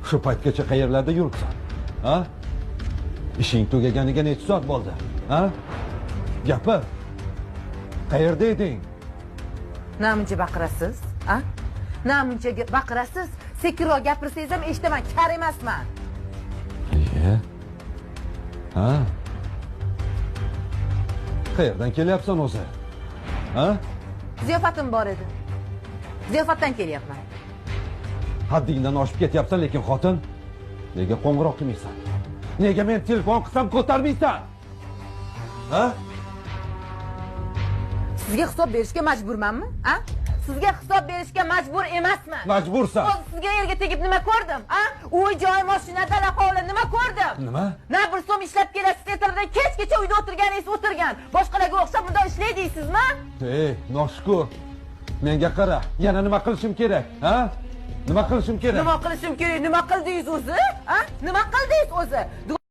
Shu paytgacha qayerlarda yuribsan? Ha? Ishing tugaganiga necha soat bo'ldi? Ha? Gapir. Qayerda eding? Namuncha baqirasiz? Ha? Namuncha baqirasiz? Sekinroq gapirsangiz ham eshitaman, kar emasman. Iye. Ha? Qayerdan kelyapsan o'zi? Ha? Ziyofatim bor edi. Ziyofatdan kelyapman. Haddingdan oshib ketyapsan, lekin xotin, nega qo'ng'iroq qilmaysan? Nega men telefon qilsam ko'tarmaysan? Ha? Sizga hisob berishga majburmanmi? Ha? Sizga hisob berishga majbur emasman. Majbursan. O'z sizga yerga tegib nima ko'rdim? Ha? Uy joy, mashina, dala hovli nima ko'rdim? Nima? Na bir so'm ishlab kelasiz, ertadan kechgacha uyda o'tirganingiz o'tirgan. Boshqalarga o'xshab bunday ishlaydingizmi? Ey, noshukur. Menga qara, yana nima qilishim kerak? Ha? Nima qilishim kerak? Nima qilishim kerak? Nima qildingiz o'zi? Ha? Nima qildingiz o'zi?